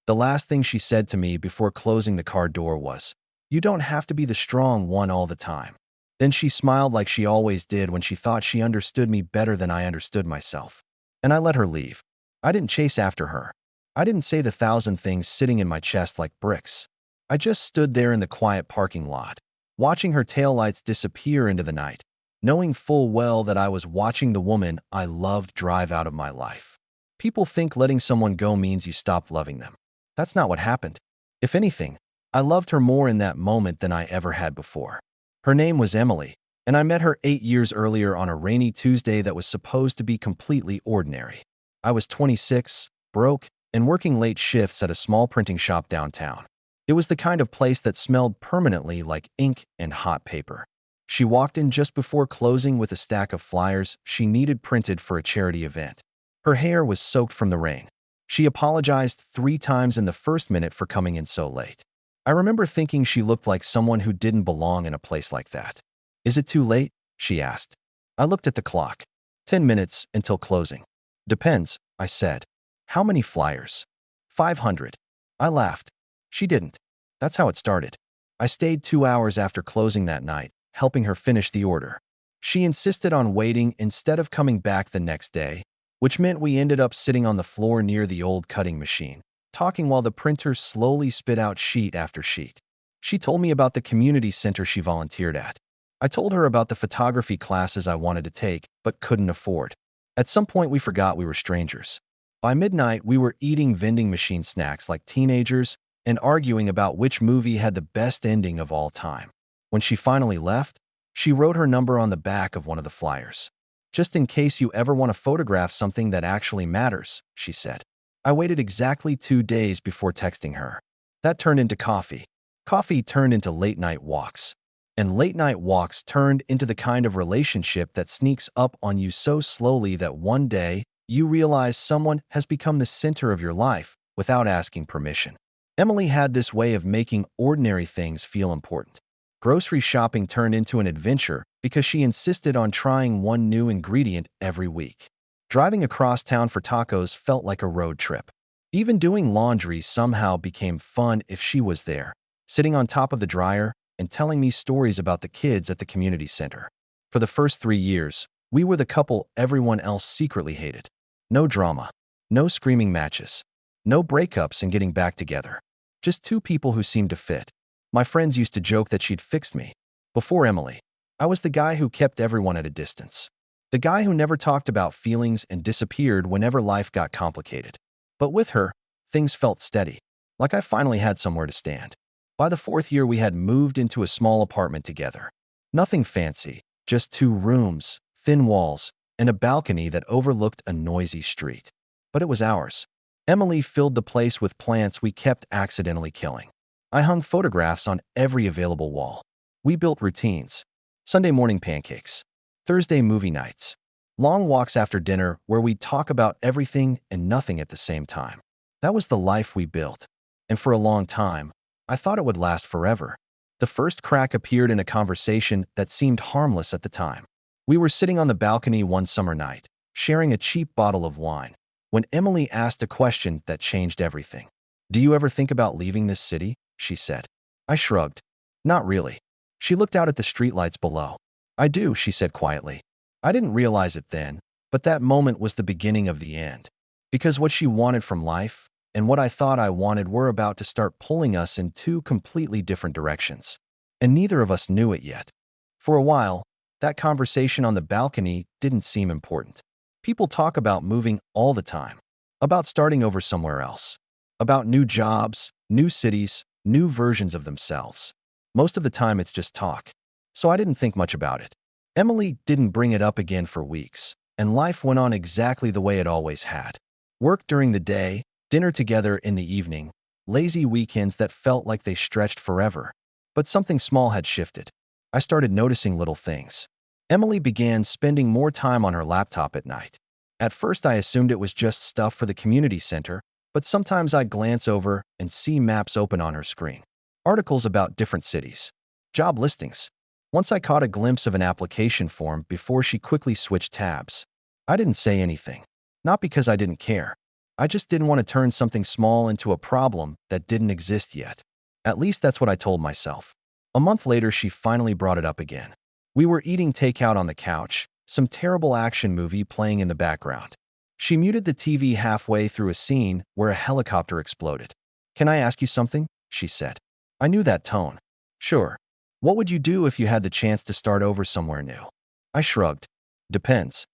The last thing she said to me before closing the car door was, "You don't have to be the strong one all the time." Then she smiled like she always did when she thought she understood me better than I understood myself. And I let her leave. I didn't chase after her. I didn't say the thousand things sitting in my chest like bricks. I just stood there in the quiet parking lot, watching her taillights disappear into the night, knowing full well that I was watching the woman I loved drive out of my life. People think letting someone go means you stop loving them. That's not what happened. If anything, I loved her more in that moment than I ever had before. Her name was Emily, and I met her 8 years earlier on a rainy Tuesday that was supposed to be completely ordinary. I was 26, broke, and working late shifts at a small printing shop downtown. It was the kind of place that smelled permanently like ink and hot paper. She walked in just before closing with a stack of flyers she needed printed for a charity event. Her hair was soaked from the rain. She apologized 3 times in the first minute for coming in so late. I remember thinking she looked like someone who didn't belong in a place like that. "Is it too late?" she asked. I looked at the clock. 10 minutes until closing. "Depends," I said. "How many flyers?" 500. I laughed. She didn't. That's how it started. I stayed 2 hours after closing that night, helping her finish the order. She insisted on waiting instead of coming back the next day, which meant we ended up sitting on the floor near the old cutting machine, talking while the printer slowly spit out sheet after sheet. She told me about the community center she volunteered at. I told her about the photography classes I wanted to take but couldn't afford. At some point, we forgot we were strangers. By midnight, we were eating vending machine snacks like teenagers and arguing about which movie had the best ending of all time. When she finally left, she wrote her number on the back of one of the flyers. "Just in case you ever want to photograph something that actually matters," she said. I waited exactly 2 days before texting her. That turned into coffee. Coffee turned into late-night walks. And late-night walks turned into the kind of relationship that sneaks up on you so slowly that one day you realize someone has become the center of your life without asking permission. Emily had this way of making ordinary things feel important. Grocery shopping turned into an adventure because she insisted on trying one new ingredient every week. Driving across town for tacos felt like a road trip. Even doing laundry somehow became fun if she was there, sitting on top of the dryer and telling me stories about the kids at the community center. For the first 3 years, we were the couple everyone else secretly hated. No drama, no screaming matches, no breakups and getting back together. Just two people who seemed to fit. My friends used to joke that she'd fixed me. Before Emily, I was the guy who kept everyone at a distance. The guy who never talked about feelings and disappeared whenever life got complicated. But with her, things felt steady, like I finally had somewhere to stand. By the 4th year, we had moved into a small apartment together. Nothing fancy, just 2 rooms, thin walls, and a balcony that overlooked a noisy street. But it was ours. Emily filled the place with plants we kept accidentally killing. I hung photographs on every available wall. We built routines. Sunday morning pancakes. Thursday movie nights. Long walks after dinner where we'd talk about everything and nothing at the same time. That was the life we built. And for a long time, I thought it would last forever. The first crack appeared in a conversation that seemed harmless at the time. We were sitting on the balcony one summer night, sharing a cheap bottle of wine, when Emily asked a question that changed everything. "Do you ever think about leaving this city?" she said. I shrugged. "Not really." She looked out at the streetlights below. "I do," she said quietly. I didn't realize it then, but that moment was the beginning of the end. Because what she wanted from life and what I thought I wanted were about to start pulling us in 2 completely different directions. And neither of us knew it yet. For a while, that conversation on the balcony didn't seem important. People talk about moving all the time, about starting over somewhere else, about new jobs, new cities, new versions of themselves. Most of the time, it's just talk. So I didn't think much about it. Emily didn't bring it up again for weeks, and life went on exactly the way it always had. Work during the day, dinner together in the evening, lazy weekends that felt like they stretched forever. But something small had shifted. I started noticing little things. Emily began spending more time on her laptop at night. At first, I assumed it was just stuff for the community center, but sometimes I'd glance over and see maps open on her screen. Articles about different cities. Job listings. Once I caught a glimpse of an application form before she quickly switched tabs. I didn't say anything. Not because I didn't care, I just didn't want to turn something small into a problem that didn't exist yet. At least that's what I told myself. A month later, she finally brought it up again. We were eating takeout on the couch, some terrible action movie playing in the background. She muted the TV halfway through a scene where a helicopter exploded. "Can I ask you something?" she said. I knew that tone. "Sure. What would you do if you had the chance to start over somewhere new?" I shrugged. "Depends."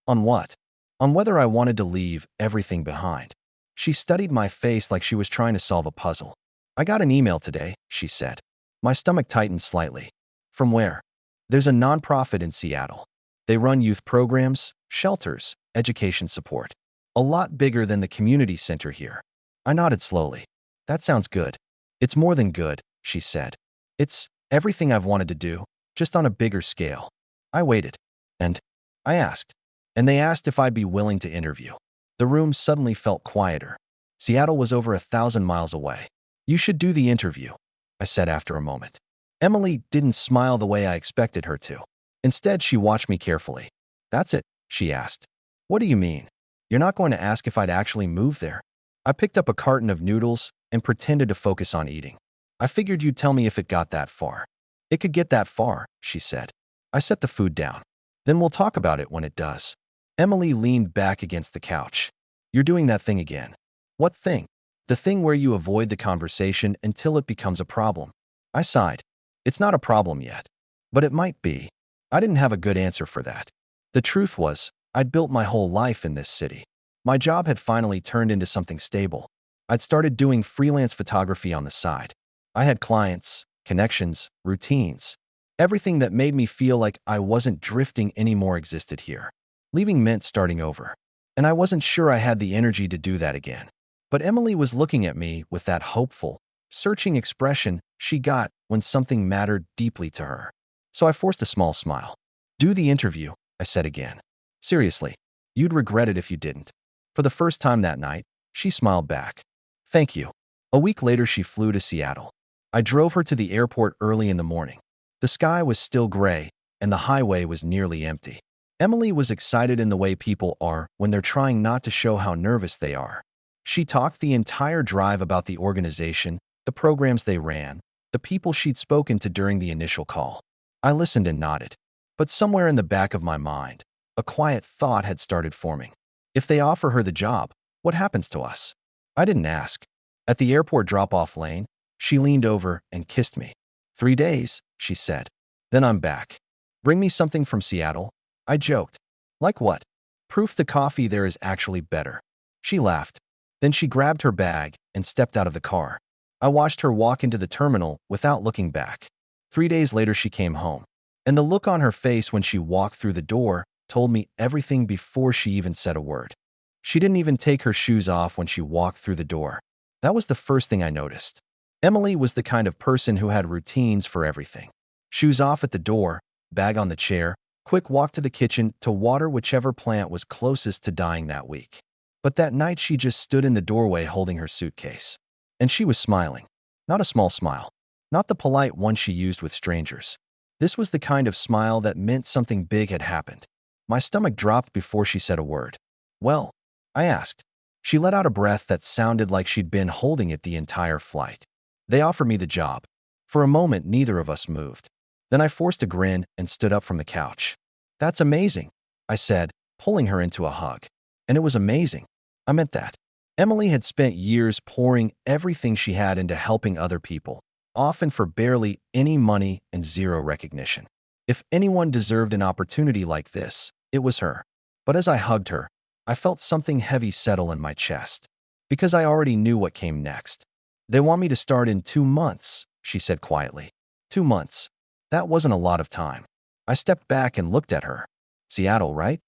"On what?" "On whether I wanted to leave everything behind." She studied my face like she was trying to solve a puzzle. "I got an email today," she said. My stomach tightened slightly. "From where?" "There's a nonprofit in Seattle. They run youth programs, shelters, education support. A lot bigger than the community center here." I nodded slowly. "That sounds good." "It's more than good," she said. "It's everything I've wanted to do, just on a bigger scale." I waited. "And?" I asked. And they asked if I'd be willing to interview. The room suddenly felt quieter. Seattle was over 1,000 miles away. "You should do the interview," I said after a moment. Emily didn't smile the way I expected her to. Instead, she watched me carefully. "That's it?" she asked. "What do you mean? You're not going to ask if I'd actually move there?" I picked up a carton of noodles and pretended to focus on eating. "I figured you'd tell me if it got that far." "It could get that far," she said. I set the food down. "Then we'll talk about it when it does." Emily leaned back against the couch. "You're doing that thing again." "What thing?" "The thing where you avoid the conversation until it becomes a problem." I sighed. "It's not a problem yet. But it might be." I didn't have a good answer for that. The truth was, I'd built my whole life in this city. My job had finally turned into something stable. I'd started doing freelance photography on the side. I had clients, connections, routines. Everything that made me feel like I wasn't drifting anymore existed here. Leaving meant starting over. And I wasn't sure I had the energy to do that again. But Emily was looking at me with that hopeful, searching expression she got when something mattered deeply to her. So I forced a small smile. "Do the interview," I said again. "Seriously, you'd regret it if you didn't." For the first time that night, she smiled back. "Thank you." A week later, she flew to Seattle. I drove her to the airport early in the morning. The sky was still gray, and the highway was nearly empty. Emily was excited in the way people are when they're trying not to show how nervous they are. She talked the entire drive about the organization, the programs they ran, the people she'd spoken to during the initial call. I listened and nodded. But somewhere in the back of my mind, a quiet thought had started forming. If they offer her the job, what happens to us? I didn't ask. At the airport drop-off lane, she leaned over and kissed me. 3 days, she said. Then I'm back. Bring me something from Seattle. I joked. Like what? Proof the coffee there is actually better. She laughed. Then she grabbed her bag and stepped out of the car. I watched her walk into the terminal without looking back. 3 days later, she came home. And the look on her face when she walked through the door told me everything before she even said a word. She didn't even take her shoes off when she walked through the door. That was the first thing I noticed. Emily was the kind of person who had routines for everything. Shoes off at the door, bag on the chair, quick walk to the kitchen to water whichever plant was closest to dying that week. But that night she just stood in the doorway holding her suitcase. And she was smiling. Not a small smile. Not the polite one she used with strangers. This was the kind of smile that meant something big had happened. My stomach dropped before she said a word. Well, I asked. She let out a breath that sounded like she'd been holding it the entire flight. They offered me the job. For a moment, neither of us moved. Then I forced a grin and stood up from the couch. That's amazing, I said, pulling her into a hug. And it was amazing. I meant that. Emily had spent years pouring everything she had into helping other people, often for barely any money and zero recognition. If anyone deserved an opportunity like this, it was her. But as I hugged her, I felt something heavy settle in my chest, because I already knew what came next. They want me to start in 2 months, she said quietly. 2 months. That wasn't a lot of time. I stepped back and looked at her. Seattle, right?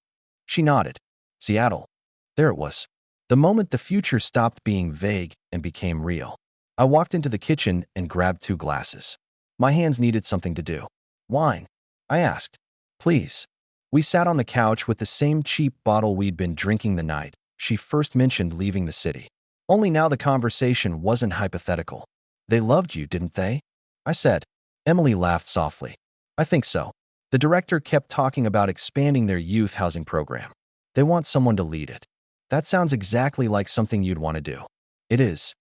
She nodded. Seattle. There it was. The moment the future stopped being vague and became real. I walked into the kitchen and grabbed 2 glasses. My hands needed something to do. Wine? I asked. Please. We sat on the couch with the same cheap bottle we'd been drinking the night she first mentioned leaving the city. Only now the conversation wasn't hypothetical. They loved you, didn't they? I said. Emily laughed softly. I think so. The director kept talking about expanding their youth housing program. They want someone to lead it. That sounds exactly like something you'd want to do. It is.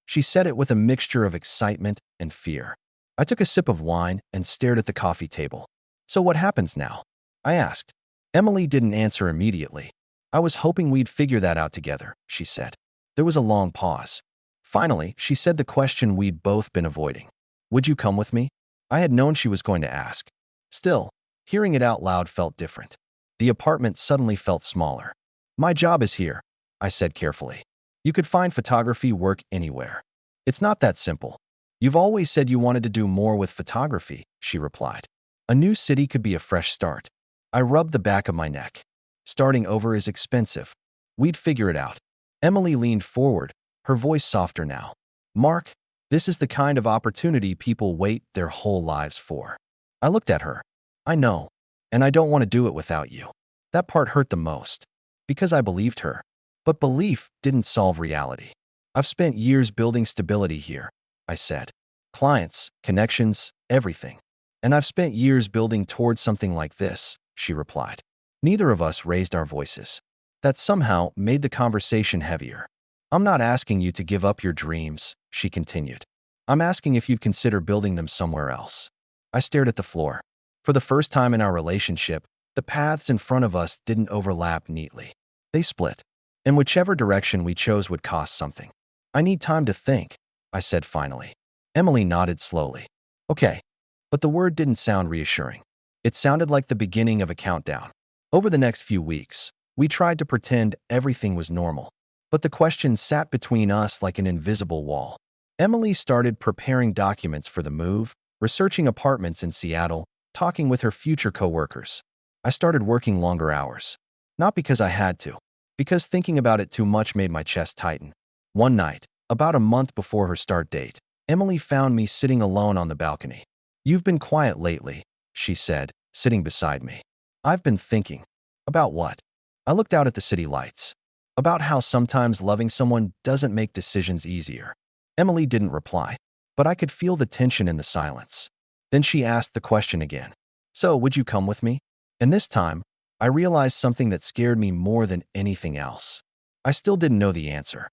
She said it with a mixture of excitement and fear. I took a sip of wine and stared at the coffee table. So what happens now? I asked. Emily didn't answer immediately. I was hoping we'd figure that out together, she said. There was a long pause. Finally, she said the question we'd both been avoiding. Would you come with me? I had known she was going to ask. Still, hearing it out loud felt different. The apartment suddenly felt smaller. My job is here, I said carefully. You could find photography work anywhere. It's not that simple. You've always said you wanted to do more with photography, she replied. A new city could be a fresh start. I rubbed the back of my neck. Starting over is expensive. We'd figure it out. Emily leaned forward, her voice softer now. Mark, this is the kind of opportunity people wait their whole lives for. I looked at her. I know, and I don't want to do it without you. That part hurt the most, because I believed her. But belief didn't solve reality. I've spent years building stability here, I said. Clients, connections, everything. And I've spent years building towards something like this, she replied. Neither of us raised our voices. That somehow made the conversation heavier. I'm not asking you to give up your dreams, she continued. I'm asking if you'd consider building them somewhere else. I stared at the floor. For the first time in our relationship, the paths in front of us didn't overlap neatly. They split. And whichever direction we chose would cost something. I need time to think, I said finally. Emily nodded slowly. Okay. But the word didn't sound reassuring. It sounded like the beginning of a countdown. Over the next few weeks, we tried to pretend everything was normal. But the question sat between us like an invisible wall. Emily started preparing documents for the move, researching apartments in Seattle, talking with her future coworkers. I started working longer hours. Not because I had to, because thinking about it too much made my chest tighten. One night, about a month before her start date, Emily found me sitting alone on the balcony. You've been quiet lately, she said, sitting beside me. I've been thinking. About what? I looked out at the city lights. About how sometimes loving someone doesn't make decisions easier. Emily didn't reply, but I could feel the tension in the silence. Then she asked the question again. So, would you come with me? And this time, I realized something that scared me more than anything else. I still didn't know the answer.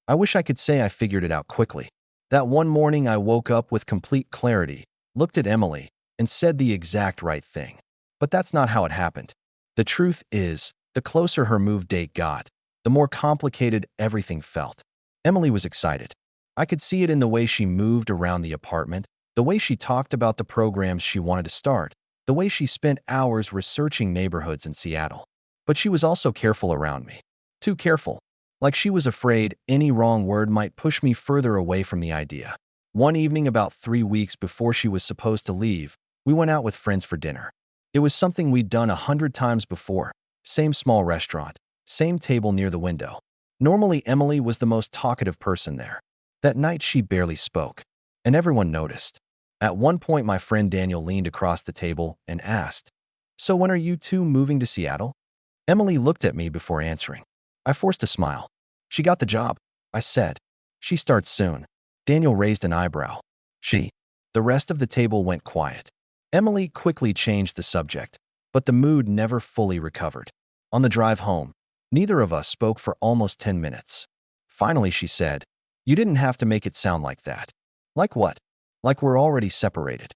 I wish I could say I figured it out quickly. That one morning I woke up with complete clarity, looked at Emily, and said the exact right thing. But that's not how it happened. The truth is, the closer her move date got, the more complicated everything felt. Emily was excited. I could see it in the way she moved around the apartment, the way she talked about the programs she wanted to start, the way she spent hours researching neighborhoods in Seattle. But she was also careful around me. Too careful. Like she was afraid any wrong word might push me further away from the idea. One evening about 3 weeks before she was supposed to leave, we went out with friends for dinner. It was something we'd done 100 times before. Same small restaurant, same table near the window. Normally, Emily was the most talkative person there. That night, she barely spoke, and everyone noticed. At one point, my friend Daniel leaned across the table and asked, "So when are you two moving to Seattle?" Emily looked at me before answering. I forced a smile. "She got the job," I said. "She starts soon." Daniel raised an eyebrow. "She?" The rest of the table went quiet. Emily quickly changed the subject, but the mood never fully recovered. On the drive home, neither of us spoke for almost 10 minutes. Finally, she said, "You didn't have to make it sound like that." "Like what?" "Like we're already separated."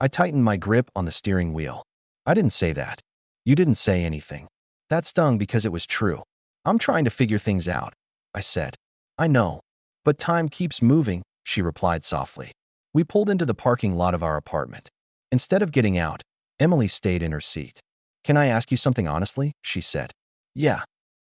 I tightened my grip on the steering wheel. "I didn't say that." "You didn't say anything." That stung because it was true. "I'm trying to figure things out," I said. "I know. But time keeps moving," she replied softly. We pulled into the parking lot of our apartment. Instead of getting out, Emily stayed in her seat. "Can I ask you something honestly?" she said. "Yeah.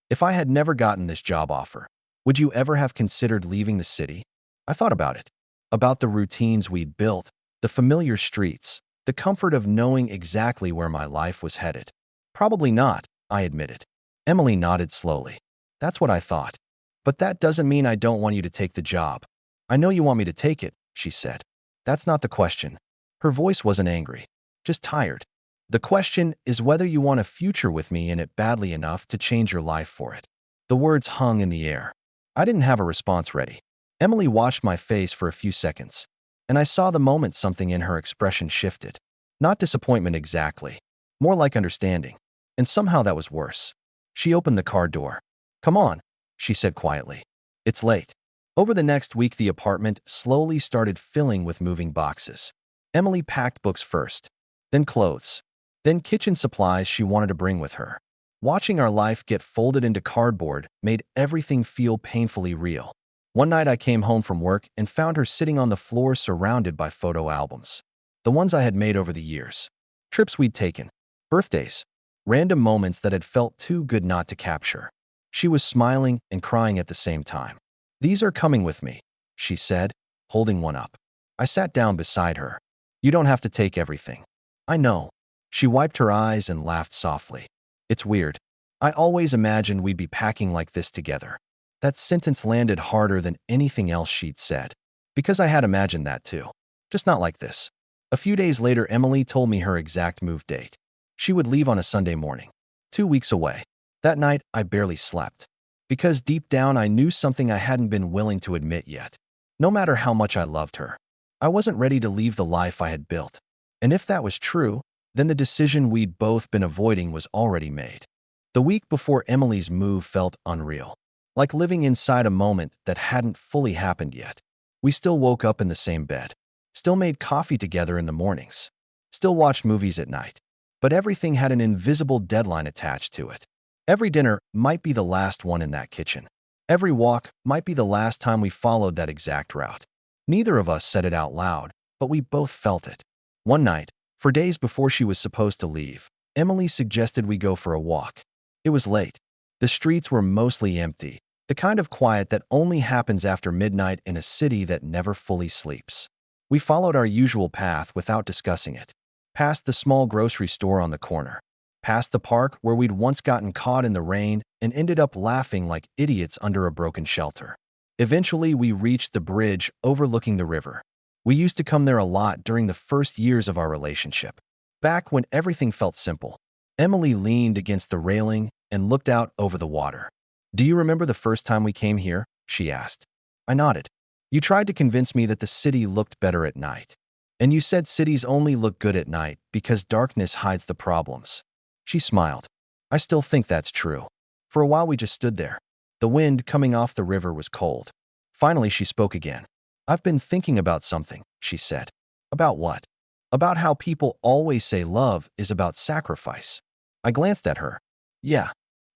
If I had never gotten this job offer, would you ever have considered leaving the city?" I thought about it. About the routines we'd built, the familiar streets, the comfort of knowing exactly where my life was headed. "Probably not," I admitted. Emily nodded slowly. "That's what I thought. But that doesn't mean I don't want you to take the job. I know you want me to take it," she said. "That's not the question." Her voice wasn't angry, just tired. "The question is whether you want a future with me in it badly enough to change your life for it." The words hung in the air. I didn't have a response ready. Emily watched my face for a few seconds, and I saw the moment something in her expression shifted. Not disappointment exactly, more like understanding. And somehow that was worse. She opened the car door. "Come on," she said quietly. It's late. Over the next week, the apartment slowly started filling with moving boxes. Emily packed books first, then clothes, then kitchen supplies she wanted to bring with her. Watching our life get folded into cardboard made everything feel painfully real. One night I came home from work and found her sitting on the floor surrounded by photo albums. The ones I had made over the years. Trips we'd taken. Birthdays. Random moments that had felt too good not to capture. She was smiling and crying at the same time. These are coming with me, she said, holding one up. I sat down beside her. You don't have to take everything. I know. She wiped her eyes and laughed softly. It's weird. I always imagined we'd be packing like this together. That sentence landed harder than anything else she'd said. Because I had imagined that too. Just not like this. A few days later, Emily told me her exact move date. She would leave on a Sunday morning. 2 weeks away. That night, I barely slept. Because deep down, I knew something I hadn't been willing to admit yet. No matter how much I loved her, I wasn't ready to leave the life I had built. And if that was true, then the decision we'd both been avoiding was already made. The week before Emily's move felt unreal, like living inside a moment that hadn't fully happened yet. We still woke up in the same bed, still made coffee together in the mornings, still watched movies at night. But everything had an invisible deadline attached to it. Every dinner might be the last one in that kitchen. Every walk might be the last time we followed that exact route. Neither of us said it out loud, but we both felt it. One night, for days before she was supposed to leave, Emily suggested we go for a walk. It was late. The streets were mostly empty, the kind of quiet that only happens after midnight in a city that never fully sleeps. We followed our usual path without discussing it. Past the small grocery store on the corner. Past the park where we'd once gotten caught in the rain and ended up laughing like idiots under a broken shelter. Eventually, we reached the bridge overlooking the river. We used to come there a lot during the first years of our relationship. Back when everything felt simple. Emily leaned against the railing and looked out over the water. Do you remember the first time we came here? She asked. I nodded. You tried to convince me that the city looked better at night. And you said cities only look good at night because darkness hides the problems. She smiled. I still think that's true. For a while we just stood there. The wind coming off the river was cold. Finally she spoke again. I've been thinking about something, she said. About what? About how people always say love is about sacrifice. I glanced at her. Yeah.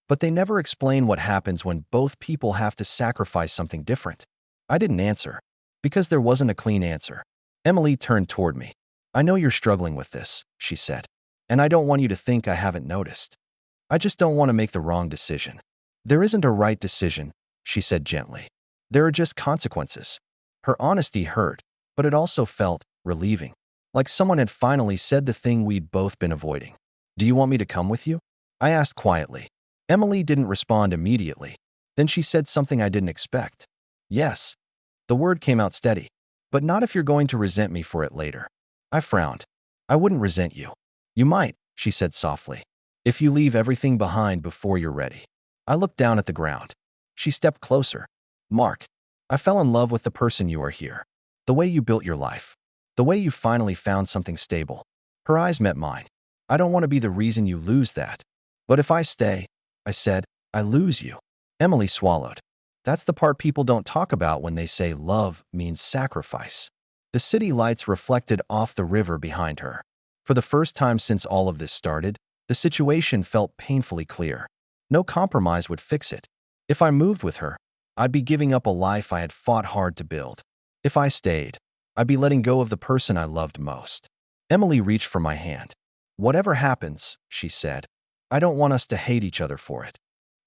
But they never explain what happens when both people have to sacrifice something different. I didn't answer. Because there wasn't a clean answer. Emily turned toward me. I know you're struggling with this, she said. And I don't want you to think I haven't noticed. I just don't want to make the wrong decision. There isn't a right decision, she said gently. There are just consequences. Her honesty hurt, but it also felt relieving. Like someone had finally said the thing we'd both been avoiding. Do you want me to come with you? I asked quietly. Emily didn't respond immediately. Then she said something I didn't expect. Yes. The word came out steady. But not if you're going to resent me for it later. I frowned. I wouldn't resent you. You might, she said softly. If you leave everything behind before you're ready. I looked down at the ground. She stepped closer. Mark, I fell in love with the person you are here. The way you built your life. The way you finally found something stable. Her eyes met mine. I don't want to be the reason you lose that. But if I stay, I said, I lose you. Emily swallowed. That's the part people don't talk about when they say love means sacrifice. The city lights reflected off the river behind her. For the first time since all of this started, the situation felt painfully clear. No compromise would fix it. If I moved with her, I'd be giving up a life I had fought hard to build. If I stayed, I'd be letting go of the person I loved most. Emily reached for my hand. Whatever happens, she said, I don't want us to hate each other for it.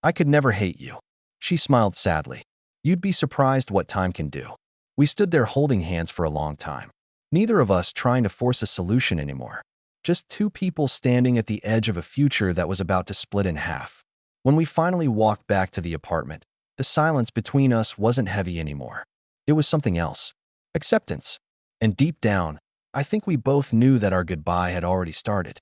I could never hate you. She smiled sadly. You'd be surprised what time can do. We stood there holding hands for a long time. Neither of us trying to force a solution anymore. Just two people standing at the edge of a future that was about to split in half. When we finally walked back to the apartment, the silence between us wasn't heavy anymore. It was something else. Acceptance. And deep down, I think we both knew that our goodbye had already started.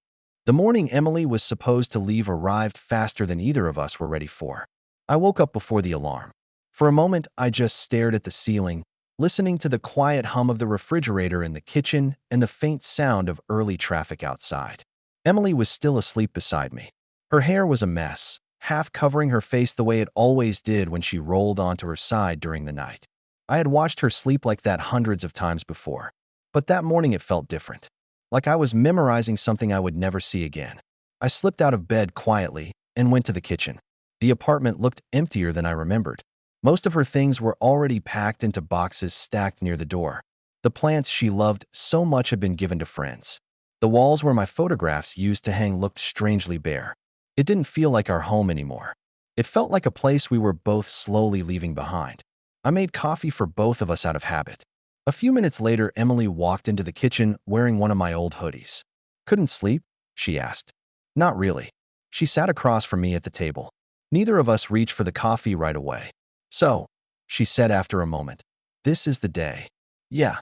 The morning Emily was supposed to leave arrived faster than either of us were ready for. I woke up before the alarm. For a moment, I just stared at the ceiling, listening to the quiet hum of the refrigerator in the kitchen and the faint sound of early traffic outside. Emily was still asleep beside me. Her hair was a mess, half covering her face the way it always did when she rolled onto her side during the night. I had watched her sleep like that hundreds of times before, but that morning it felt different, like I was memorizing something I would never see again. I slipped out of bed quietly and went to the kitchen. The apartment looked emptier than I remembered. Most of her things were already packed into boxes stacked near the door. The plants she loved so much had been given to friends. The walls where my photographs used to hang looked strangely bare. It didn't feel like our home anymore. It felt like a place we were both slowly leaving behind. I made coffee for both of us out of habit. A few minutes later, Emily walked into the kitchen wearing one of my old hoodies. "Couldn't sleep?" she asked. "Not really." She sat across from me at the table. Neither of us reached for the coffee right away. "So," she said after a moment, "this is the day." Yeah.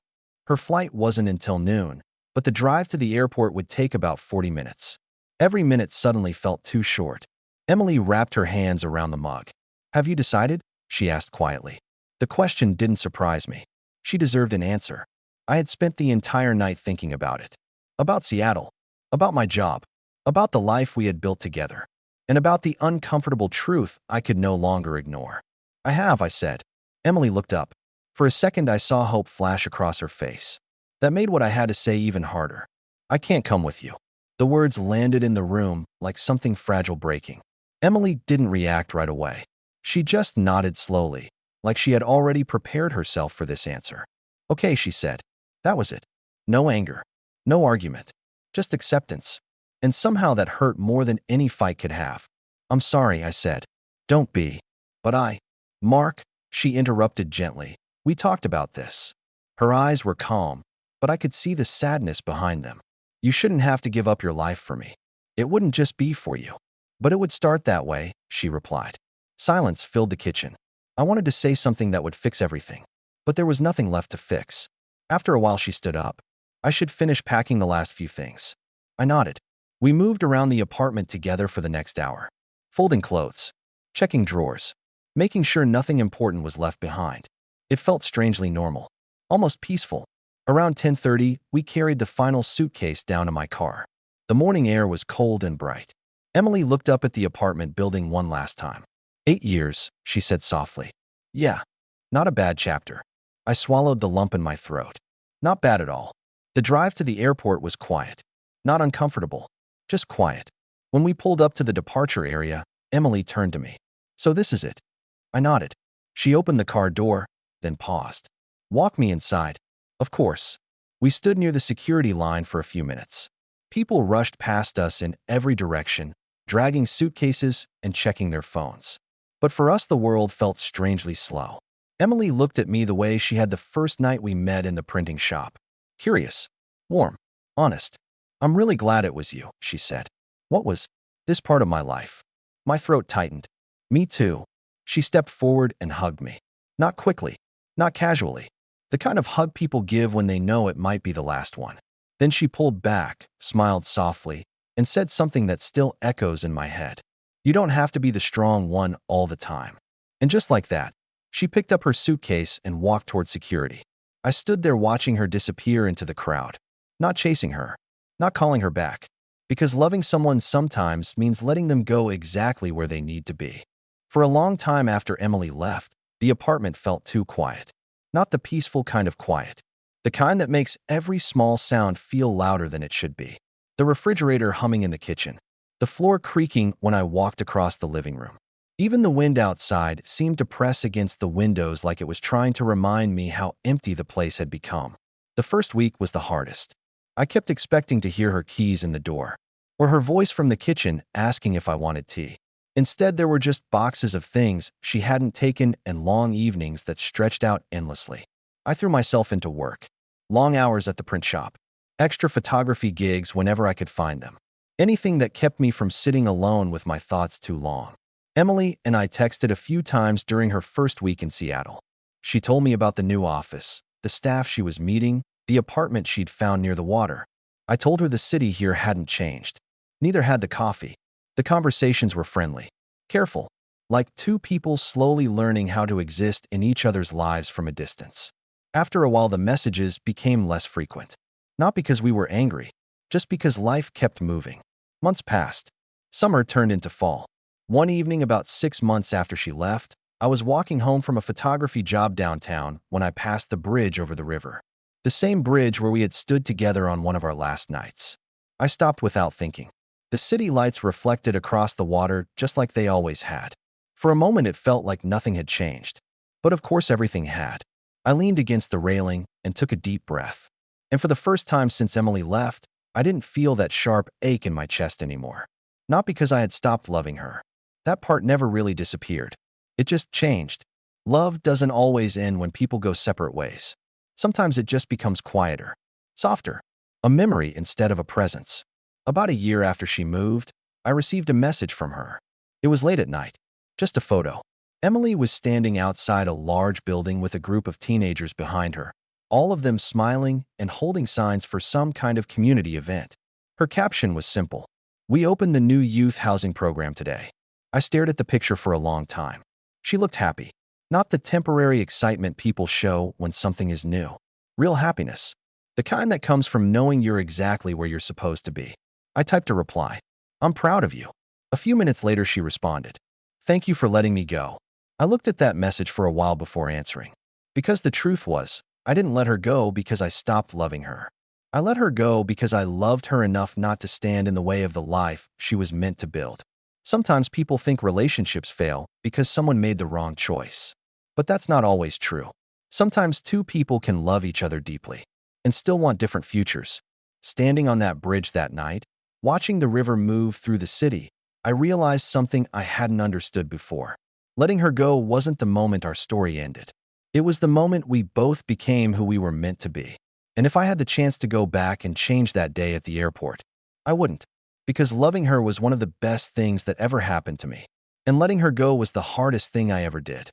Her flight wasn't until noon, but the drive to the airport would take about 40 minutes. Every minute suddenly felt too short. Emily wrapped her hands around the mug. "Have you decided?" she asked quietly. The question didn't surprise me. She deserved an answer. I had spent the entire night thinking about it. About Seattle. About my job. About the life we had built together. And about the uncomfortable truth I could no longer ignore. "I have," I said. Emily looked up. For a second, I saw hope flash across her face. That made what I had to say even harder. "I can't come with you." The words landed in the room like something fragile breaking. Emily didn't react right away. She just nodded slowly, like she had already prepared herself for this answer. "Okay," she said. That was it. No anger. No argument. Just acceptance. And somehow that hurt more than any fight could have. "I'm sorry," I said. "Don't be." "But Mark," she interrupted gently. "We talked about this." Her eyes were calm, but I could see the sadness behind them. "You shouldn't have to give up your life for me. It wouldn't just be for you." "But it would start that way," she replied. Silence filled the kitchen. I wanted to say something that would fix everything, but there was nothing left to fix. After a while, she stood up. "I should finish packing the last few things." I nodded. We moved around the apartment together for the next hour, folding clothes, checking drawers, making sure nothing important was left behind. It felt strangely normal, almost peaceful. Around 10:30, we carried the final suitcase down to my car. The morning air was cold and bright. Emily looked up at the apartment building one last time. 8 years, she said softly. Yeah, not a bad chapter. I swallowed the lump in my throat. Not bad at all. The drive to the airport was quiet. Not uncomfortable, just quiet. When we pulled up to the departure area, Emily turned to me. "So this is it?" I nodded. She opened the car door, then paused. "Walk me inside." Of course. We stood near the security line for a few minutes. People rushed past us in every direction, dragging suitcases and checking their phones. But for us, the world felt strangely slow. Emily looked at me the way she had the first night we met in the printing shop. Curious, warm, honest. "I'm really glad it was you," she said. "What was this part of my life?" My throat tightened. "Me too." She stepped forward and hugged me. Not quickly, not casually. The kind of hug people give when they know it might be the last one. Then she pulled back, smiled softly, and said something that still echoes in my head. "You don't have to be the strong one all the time." And just like that, she picked up her suitcase and walked toward security. I stood there watching her disappear into the crowd, not chasing her, not calling her back, because loving someone sometimes means letting them go exactly where they need to be. For a long time after Emily left, the apartment felt too quiet. Not the peaceful kind of quiet. The kind that makes every small sound feel louder than it should be. The refrigerator humming in the kitchen. The floor creaking when I walked across the living room. Even the wind outside seemed to press against the windows like it was trying to remind me how empty the place had become. The first week was the hardest. I kept expecting to hear her keys in the door, or her voice from the kitchen asking if I wanted tea. Instead, there were just boxes of things she hadn't taken and long evenings that stretched out endlessly. I threw myself into work. Long hours at the print shop. Extra photography gigs whenever I could find them. Anything that kept me from sitting alone with my thoughts too long. Emily and I texted a few times during her first week in Seattle. She told me about the new office, the staff she was meeting, the apartment she'd found near the water. I told her the city here hadn't changed. Neither had the coffee. The conversations were friendly, careful, like two people slowly learning how to exist in each other's lives from a distance. After a while, the messages became less frequent. Not because we were angry, just because life kept moving. Months passed. Summer turned into fall. One evening, about 6 months after she left, I was walking home from a photography job downtown when I passed the bridge over the river. The same bridge where we had stood together on one of our last nights. I stopped without thinking. The city lights reflected across the water just like they always had. For a moment it felt like nothing had changed. But of course everything had. I leaned against the railing and took a deep breath. And for the first time since Emily left, I didn't feel that sharp ache in my chest anymore. Not because I had stopped loving her. That part never really disappeared. It just changed. Love doesn't always end when people go separate ways. Sometimes it just becomes quieter, softer, a memory instead of a presence. About a year after she moved, I received a message from her. It was late at night. Just a photo. Emily was standing outside a large building with a group of teenagers behind her, all of them smiling and holding signs for some kind of community event. Her caption was simple. "We opened the new youth housing program today." I stared at the picture for a long time. She looked happy. Not the temporary excitement people show when something is new. Real happiness. The kind that comes from knowing you're exactly where you're supposed to be. I typed a reply. "I'm proud of you." A few minutes later she responded. "Thank you for letting me go." I looked at that message for a while before answering. Because the truth was, I didn't let her go because I stopped loving her. I let her go because I loved her enough not to stand in the way of the life she was meant to build. Sometimes people think relationships fail because someone made the wrong choice. But that's not always true. Sometimes two people can love each other deeply and still want different futures. Standing on that bridge that night, watching the river move through the city, I realized something I hadn't understood before. Letting her go wasn't the moment our story ended. It was the moment we both became who we were meant to be. And if I had the chance to go back and change that day at the airport, I wouldn't. Because loving her was one of the best things that ever happened to me. And letting her go was the hardest thing I ever did.